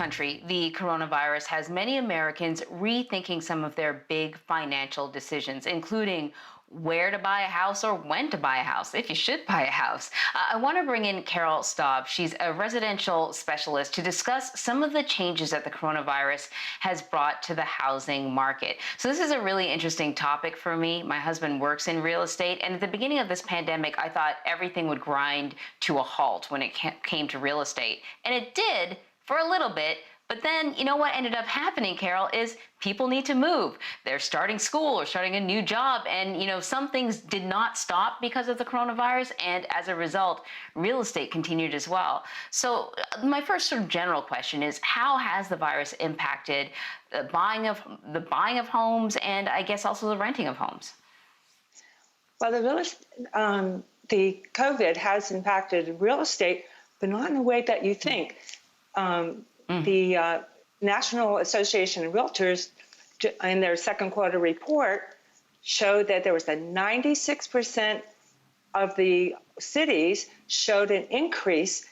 country, the coronavirus has many Americans rethinking some of their big financial decisions, including where to buy a house or when to buy a house, if you should buy a house. I want to bring in Carol Staab. She's a residential specialist to discuss some of the changes that the coronavirus has brought to the housing market. So this is a really interesting topic for me. My husband works in real estate, and at the beginning of this pandemic, I thought everything would grind to a halt when it came to real estate. And it did for a little bit. But then, you know what ended up happening, Carol, is people need to move. They're starting school or starting a new job. And, some things did not stop because of the coronavirus. And as a result, real estate continued as well. So my first sort of general question is, how has the virus impacted the buying of homes and I guess also the renting of homes? Well, the COVID has impacted real estate, but not in the way that you think. The National Association of Realtors, in their second quarter report, showed that there was a 96% of the cities showed an increase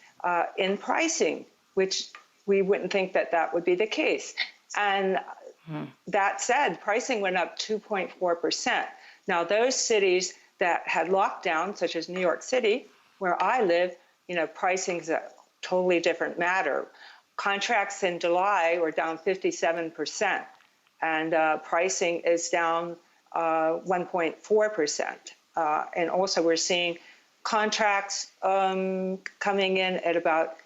in pricing, which we wouldn't think that would be the case. And that said, pricing went up 2.4%. Now, those cities that had lockdown, such as New York City, where I live, pricing is a totally different matter. Contracts in July were down 57%, and pricing is down 1.4%. And also we're seeing contracts coming in at about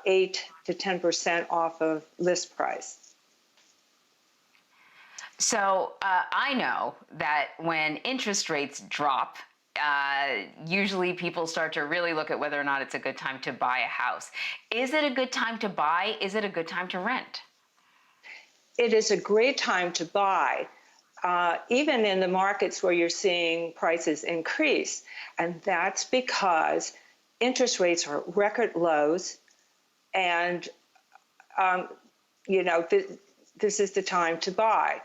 8 to 10% off of list price. So I know that when interest rates drop, usually people start to really look at whether or not it's a good time to buy a house. Is it a good time to buy? Is it a good time to rent? It is a great time to buy, even in the markets where you're seeing prices increase. And that's because interest rates are at record lows. And, this is the time to buy.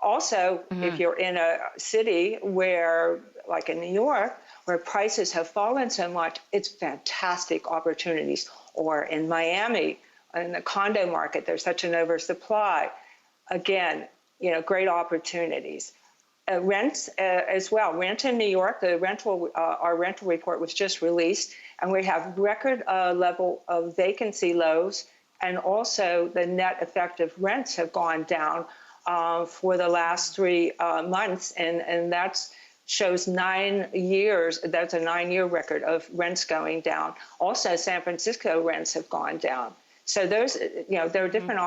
Also, if you're in a city where, like in New York, where prices have fallen so much, it's fantastic opportunities. Or in Miami, in the condo market, there's such an oversupply. Again, great opportunities. Rents as well. Rent in New York, our rental report was just released, and we have record level of vacancy lows, and also the net effective rents have gone down for the last 3 months, and that shows 9 years. That's a 9-year record of rents going down. Also, San Francisco rents have gone down. So there are different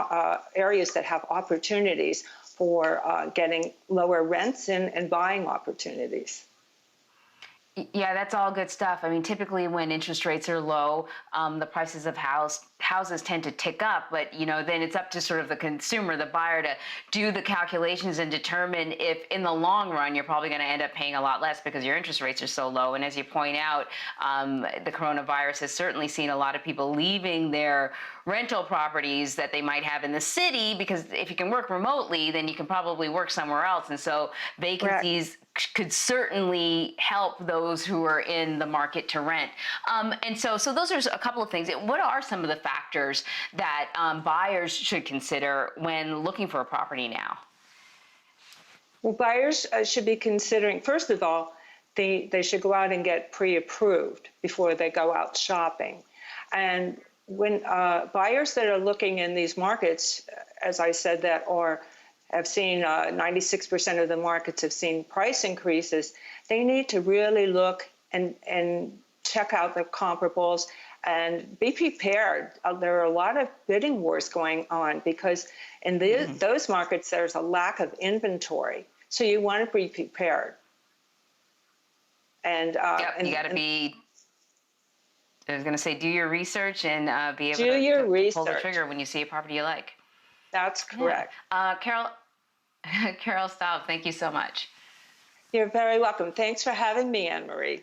areas that have opportunities for getting lower rents and buying opportunities. Yeah, that's all good stuff. I mean, typically when interest rates are low, the prices of houses tend to tick up, but then it's up to sort of the consumer, the buyer, to do the calculations and determine if in the long run you're probably going to end up paying a lot less because your interest rates are so low. And as you point out, the coronavirus has certainly seen a lot of people leaving their rental properties that they might have in the city, because if you can work remotely, then you can probably work somewhere else. And so vacancies could certainly help those who are in the market to rent. And so those are a couple of things. What are some of the factors that buyers should consider when looking for a property now? Well, buyers should be considering, first of all, they should go out and get pre-approved before they go out shopping. And when buyers that are looking in these markets, as I said, have seen 96% of the markets have seen price increases, they need to really look and check out the comparables and be prepared. There are a lot of bidding wars going on because in those markets, there's a lack of inventory. So you want to be prepared. And you got to be, I was going to say, do your research and be able to pull the trigger when you see a property you like. That's correct. Yeah. Carol Staab, thank you so much. You're very welcome. Thanks for having me, Anne Marie.